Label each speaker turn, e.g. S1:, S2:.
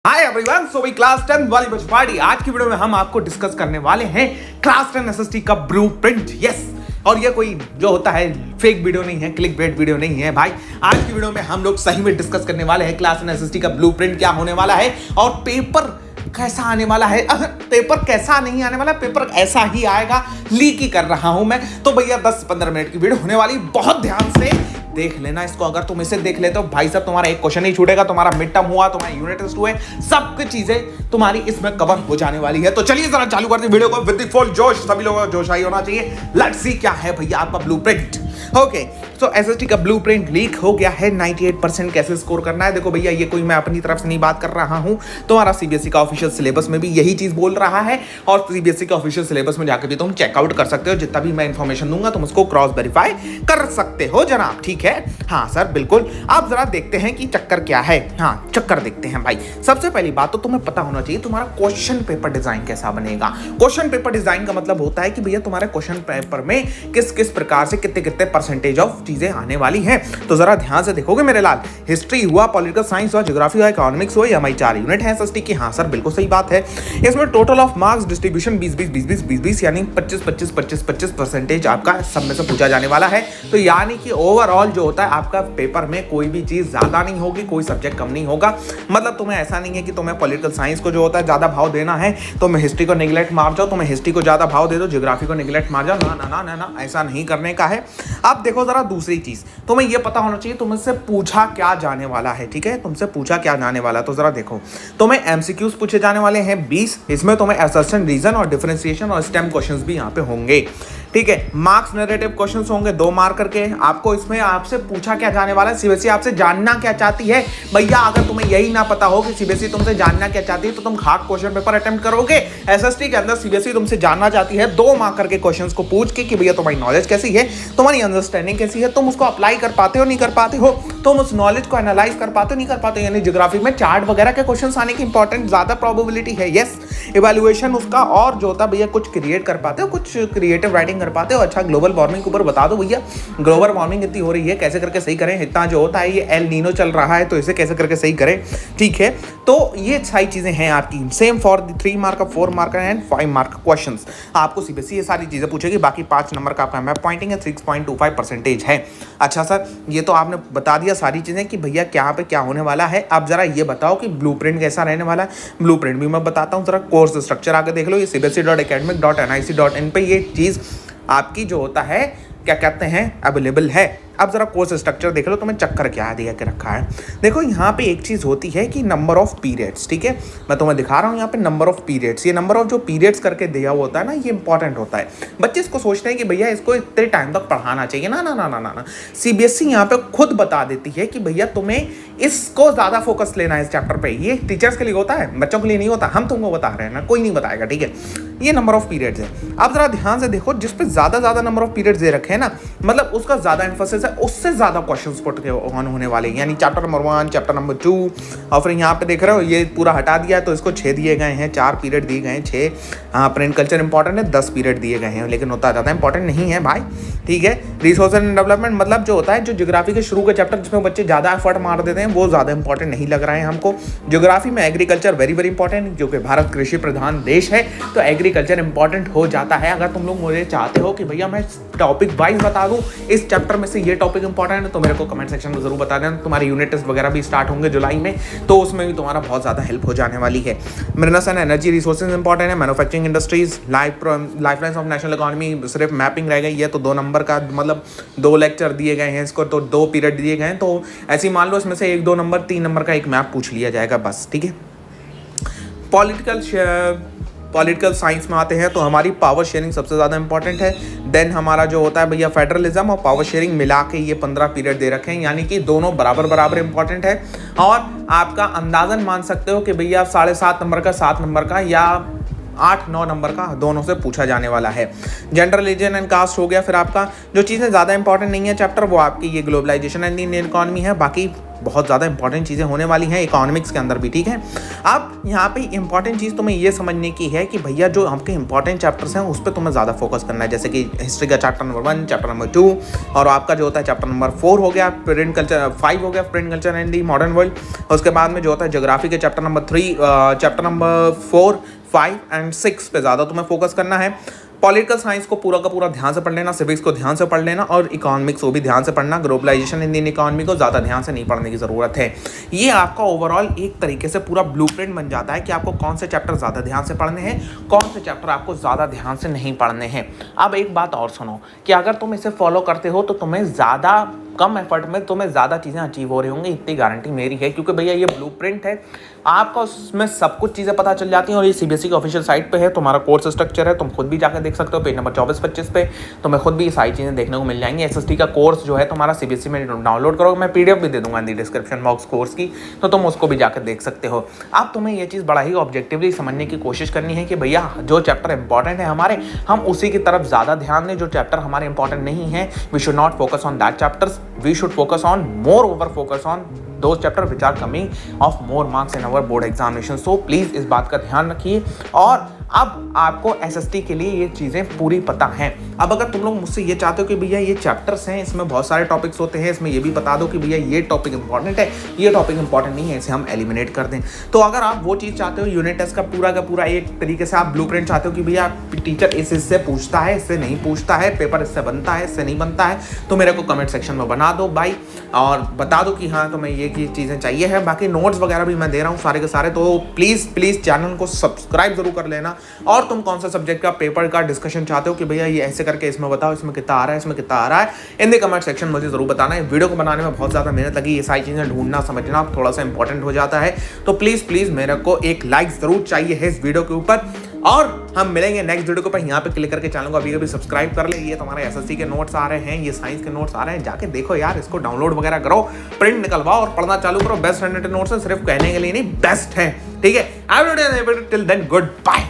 S1: Hi everyone, सो भाई class 10 वाली बचपाड़ी आज की वीडियो में हम आपको डिस्कस करने वाले हैं क्लास 10 एसएसटी का ब्लूप्रिंट। यस, और ये कोई जो होता है फेक वीडियो नहीं है, क्लिक बेट वीडियो नहीं है भाई। आज की वीडियो में हम लोग सही में डिस्कस करने वाले हैं क्लास 10 एसएसटी का ब्लूप्रिंट क्या होने वाला है और पेपर कैसा आने वाला है। पेपर कैसा नहीं आने वाला, पेपर ऐसा ही आएगा, लीक ही कर रहा हूं मैं। तो भैया 10-15 मिनट की वीडियो होने वाली, बहुत ध्यान से देख लेना इसको। अगर तुम इसे देख लेते हो भाई साहब, तुम्हारा एक क्वेश्चन नहीं छूटेगा, तुम्हारा मिड टर्म हुआ, तुम्हारा यूनिट टेस्ट हुए, सब कुछ चीजें तुम्हारी इसमें कवर हो जाने वाली है। तो चलिए जरा चालू करते हैं वीडियो को विद द फुल जोश। सभी लोगों का जोश आई होना चाहिए। लेट्स सी क्या है भैया आपका ब्लूप्रिंट। ओके, सो एसएसटी का ब्लूप्रिंट लीक हो गया है। 98% कैसे स्कोर करना है। देखो भैया, ये कोई मैं अपनी तरफ से नहीं बात कर रहा हूं, तुम्हारा सीबीएसई का ऑफिशियल सिलेबस में भी यही चीज बोल रहा है और सीबीएसई का ऑफिशियल सिलेबस में जाकर भी तुम चेकआउट कर सकते हो। जितना भी मैं इंफॉर्मेशन दूंगा तुम उसको क्रॉस वेरीफाई कर सकते हो जनाब, ठीक है। हाँ सर, बिल्कुल। आप जरा देखते हैं कि चक्कर क्या है। हाँ, चक्कर देखते हैं भाई। सबसे पहली बात तो तुम्हें पता होना चाहिए तुम्हारा क्वेश्चन पेपर डिजाइन कैसा बनेगा। क्वेश्चन पेपर डिजाइन का मतलब होता है कि भैया तुम्हारे क्वेश्चन पेपर में किस किस प्रकार से कितने कितने परसेंटेज ऑफ चीजें आने वाली हैं। तो जरा ध्यान से देखोगे मेरे लाल, हिस्ट्री हुआ, पॉलिटिकल साइंस हुआ, ज्योग्राफी हुआ, इकोनॉमिक्स हुआ, हमारी 4 यूनिट है एसएसटी की। हाँ सर, बिल्कुल सही बात है। इसमें टोटल ऑफ मार्क्स डिस्ट्रीब्यूशन 20-20 यानी 25-25 परसेंटेज आपका सब में से पूछा जाने वाला है। तो यानी कि ओवरऑल जो होता है आपका पेपर में कोई भी चीज ज्यादा नहीं होगी, कोई सब्जेक्ट कम नहीं होगा। मतलब तुम्हें ऐसा नहीं है कि तुम्हें पॉलिटिकल साइंस को जो होता है ज्यादा भाव देना है, तुम्हें हिस्ट्री को नेग्लेक्ट मार जाओ, तुम्हें हिस्ट्री को ज्यादा भाव दे दो, ज्योग्राफी को नेग्लेक्ट मार जाओ। ना ना ना ना ना, ऐसा नहीं करने का है। अब देखो जरा दूसरी चीज, तुम्हें यह पता होना चाहिए तुमसे पूछा क्या जाने वाला है, ठीक है। तुमसे पूछा क्या जाने वाला, तो जरा देखो, तुम्हें एमसीक्यूज पूछे जाने वाले हैं 20। इसमें तुम्हें असर्शन, रीजन और डिफरेंशिएशन और स्टेम क्वेश्चंस भी यहाँ पे होंगे, ठीक है। मार्क्स नैरेटिव क्वेश्चंस होंगे 2 मार्क करके। आपको इसमें आपसे पूछा क्या जाने वाला है, सीबीएसई आपसे जानना क्या चाहती है। भैया अगर तुम्हें यही ना पता हो कि सीबीएसई तुमसे जानना क्या चाहती है तो तुम हार्ड क्वेश्चन पेपर अटेम्प्ट करोगे। एसएसटी के अंदर सीबीएसई तुमसे जानना चाहती है 2 मार्क करके क्वेश्चंस को पूछ के कि भैया तुम्हारी नॉलेज कैसी है, तुम्हारी अंडरस्टैंडिंग कैसी है, तुम उसको अप्लाई कर पाते हो नहीं कर पाते हो, तुम उस नॉलेज को एनालाइज कर पाते हो नहीं कर पाते हो। यानी ज्योग्राफी में चार्ट वगैरह के क्वेश्चंस आने की इंपॉर्टेंट ज्यादा प्रोबेबिलिटी है। यस, इवैल्यूएशन उसका और जो होता भैया कुछ क्रिएट कर पाते हो, कुछ क्रिएटिव राइटिंग कर पाते हो। अच्छा, ग्लोबल वार्मिंग के ऊपर बता दो भैया, ग्लोबल वार्मिंग इतनी हो रही है, कैसे करके सही करें। इतना जो होता है ये एल नीनो चल रहा है, तो इसे कैसे करके सही करें, ठीक है। तो ये सारी चीजें हैं आपकी। Same for 3 mark, 4 mark and 5 mark questions आपको सीबीएसई ये सारी चीजें पूछेगी। बाकी 5 नंबर का आपका मैप पॉइंटिंग है, 6.25% है। अच्छा सर, ये तो आपने बता दिया सारी चीजें कि भैया क्या पे क्या होने वाला है। अब जरा ये बताओ कि ब्लूप्रिंट कैसा रहने वाला है। ब्लूप्रिंट भी मैं बताता हूँ, जरा कोर्स स्ट्रक्चर आके देख लो। ये cbse.academic.nic.in पे ये चीज आपकी जो होता है क्या कहते हैं अवेलेबल है। अब जरा कोर्स स्ट्रक्चर देख लो, तुम्हें चक्कर क्या दिया के रखा है। देखो यहाँ पे एक चीज होती है कि नंबर ऑफ पीरियड्स, ठीक है। मैं तुम्हें दिखा रहा हूँ यहाँ पे नंबर ऑफ पीरियड्स। ये नंबर ऑफ जो पीरियड्स करके दिया हुआ होता है ना, ये इंपॉर्टेंट होता है। बच्चे इसको सोचते हैं कि भैया इसको इतने टाइम तक पढ़ाना चाहिए। ना ना ना ना ना ना, सीबीएसई यहाँ पे खुद बता देती है कि भैया तुम्हें इसको ज्यादा फोकस लेना है इस चैप्टर पे। ये टीचर्स के लिए होता है, बच्चों के लिए नहीं होता। हम तुमको बता रहे हैं ना, कोई नहीं बताएगा, ठीक है। ये नंबर ऑफ पीरियड्स है। अब जरा ध्यान से देखो, जिस पे ज्यादा नंबर ऑफ पीरियड्स दे रखे हैं ना, मतलब उसका ज्यादा एम्फोसिस है, उससे ज्यादा क्वेश्चंस पुट ऑन होने वाले हैं। यानी चैप्टर नंबर 1, चैप्टर नंबर 2, और फिर यहाँ पे देख रहे हो ये पूरा हटा दिया है, तो इसको 6 दिए गए हैं, 4 पीरियड दिए गए हैं, 6। हाँ, प्रिंट कल्चर इंपॉर्टेंट है, 10 पीरियड दिए गए हैं, लेकिन उतना ज़्यादा इंपॉर्टेंट नहीं है भाई, ठीक है। रिसोर्स एंड डेवलपमेंट मतलब जो होता है, जो ज्योग्राफी के शुरू के चैप्टर जिसमें बच्चे ज़्यादा एफर्ट मार देते हैं, वो ज़्यादा इंपॉर्टेंट नहीं लग रहा है हमको। ज्योग्राफी में एग्रीकल्चर वेरी वेरी इंपॉर्टेंट, क्योंकि भारत कृषि प्रधान देश है, तो एग्रीकल्चर इंपॉर्टेंट हो जाता है। अगर तुम लोग मुझे चाहते हो कि भैया मैं टॉपिक वाइज बता दूं इस चैप्टर में से ये टॉपिक इंपॉर्टेंट है, तो मेरे को कमेंट सेक्शन में जरूर बता देना। तुम्हारे यूनिट टेस्ट वगैरह भी स्टार्ट होंगे जुलाई में, तो उसमें भी तुम्हारा बहुत ज्यादा हेल्प हो जाने वाली है। Minerals and energy resources important है, manufacturing industries, lifelines of national economy, सिर्फ मैपिंग रह गई है। तो 2 नंबर का मतलब 2 लेक्चर दिए गए हैं इसको, तो 2 पीरियड दिए गए हैं, तो ऐसे ही मान लो इसमें से 1-2 नंबर, 3 नंबर का एक मैप पूछ लिया जाएगा बस, ठीक है। पॉलिटिकल साइंस में आते हैं तो हमारी पावर शेयरिंग सबसे ज़्यादा इंपॉर्टेंट है। देन हमारा जो होता है भैया फेडरलिज्म और पावर शेयरिंग मिला के ये 15 पीरियड दे रखे हैं, यानी कि दोनों बराबर इंपॉर्टेंट है। और आपका अंदाजन मान सकते हो कि भैया 7.5 नंबर का, 7 नंबर का या 8-9 नंबर का दोनों से पूछा जाने वाला है। जेंडर, रिलीजन एंड कास्ट हो गया। फिर आपका जो चीज़ें ज़्यादा इंपॉर्टेंट नहीं है चैप्टर, वो आपकी ये ग्लोबलाइजेशन एंड इंडियन इकोनॉमी है। बाकी बहुत ज़्यादा इंपॉर्टेंट चीज़ें होने वाली हैं इकोनॉमिक्स के अंदर भी, ठीक है। अब यहाँ पे इंपॉर्टेंट चीज़ तुम्हें ये समझने की है कि भैया जो आपके इंपॉर्टेंट चैप्टर्स हैं उस पर तुम्हें ज़्यादा फोकस करना है, जैसे कि हिस्ट्री का चैप्टर नंबर 1, चैप्टर नंबर 2, और आपका जो होता है चैप्टर नंबर 4 हो गया, प्रिंट कल्चर 5 हो गया, print culture and the modern world. उसके बाद में जो होता है ज्योग्राफी के chapter number 3, chapter number 4, 5 and 6 पे ज़्यादा तुम्हें फोकस करना है। पॉलिटिकल साइंस को पूरा का पूरा ध्यान से पढ़ लेना, सिविक्स को ध्यान से पढ़ लेना, और इकोनॉमिक्स को भी ध्यान से पढ़ना। ग्लोबलाइजेशन इंडियन इकोनॉमी को ज़्यादा ध्यान से नहीं पढ़ने की ज़रूरत है। ये आपका ओवरऑल एक तरीके से पूरा ब्लूप्रिंट बन जाता है कि आपको कौन से चैप्टर ज़्यादा ध्यान से पढ़ने हैं, कौन से चैप्टर आपको ज़्यादा ध्यान से नहीं पढ़ने हैं। अब एक बात और सुनो कि अगर तुम इसे फॉलो करते हो तो तुम्हें ज़्यादा कम एफर्ट में तुम्हें ज़्यादा चीज़ें अचीव हो रही होंगी, इतनी गारंटी मेरी है, क्योंकि भैया ये ब्लूप्रिंट है, आपका उसमें सब कुछ चीज़ें पता चल जाती हैं। और ये सीबीएसई की ऑफिशियल साइट पे है, तुम्हारा कोर्स स्ट्रक्चर है, तुम खुद भी जाकर देख सकते हो पेज नंबर 24-25 पे, तुम्हें खुद भी ये सारी चीज़ें देखने को मिल जाएंगी। एसएसटी का कोर्स जो है तुम्हारा सीबीएसई में डाउनलोड करो, मैं पीडीएफ भी दे दूंगा डिस्क्रिप्शन बॉक्स कोर्स की, तो तुम उसको भी जाकर देख सकते हो। अब तुम्हें ये चीज़ बड़ा ही ऑब्जेक्टिवली समझने की कोशिश करनी है कि भैया जो चैप्टर इंपॉर्टेंट है हमारे, हम उसी की तरफ ज़्यादा ध्यान दें। जो चैप्टर हमारे इंपॉर्टेंट नहीं है, we should not focus on that chapters, we should focus on more over focus on those chapter which are coming of more marks in our board examination. So please इस बात का ध्यान रखिए। और अब आपको एसएसटी के लिए ये चीज़ें पूरी पता हैं। अब अगर तुम लोग मुझसे ये चाहते हो कि भैया ये चैप्टर्स हैं, इसमें बहुत सारे टॉपिक्स होते हैं, इसमें ये भी बता दो कि भैया ये टॉपिक इंपॉर्टेंट है, ये टॉपिक इंपॉर्टेंट नहीं है, इसे हम एलिमिनेट कर दें, तो अगर आप वो चीज़ चाहते हो, यूनिट टेस्ट का पूरा एक तरीके से आप ब्लूप्रिंट चाहते हो कि भैया टीचर इससे पूछता है, इससे नहीं पूछता है, पेपर इससे बनता है, इससे नहीं बनता है, तो मेरे को कमेंट सेक्शन में बना दो भाई, और बता दो कि हाँ तुम्हें ये चीज़ें चाहिए है। बाकी नोट्स वगैरह भी मैं दे रहा हूँ सारे के सारे, तो प्लीज़ चैनल को सब्सक्राइब जरूर कर लेना। और तुम कौन सा सब्जेक्ट का पेपर का डिस्कशन चाहते हो कि भैया ये ऐसे करके इसमें बताओ, इसमें कितना आ रहा है, इसमें कितना आ रहा है, इन द कमेंट सेक्शन मुझे जरूर बताना है। वीडियो को बनाने में बहुत ज़्यादा मेहनत लगी, ये सारी चीज़ें ढूंढना समझना थोड़ा सा इंपॉर्टेंट हो जाता है, तो प्लीज़ मेरे को एक लाइक जरूर चाहिए है इस वीडियो के ऊपर। और हम मिलेंगे नेक्स्ट वीडियो के ऊपर। यहाँ पे क्लिक करके चैनल को अभी सब्सक्राइब कर ले। ये तुम्हारे एसएससी के नोट्स आ रहे हैं, ये साइंस के नोट्स आ रहे हैं, जाके देखो यार, इसको डाउनलोड वगैरह करो, प्रिंट निकलवाओ और पढ़ना चालू करो। बेस्ट 100 नोट्स है, सिर्फ कहने के लिए नहीं, बेस्ट है, ठीक है। Till then good bye.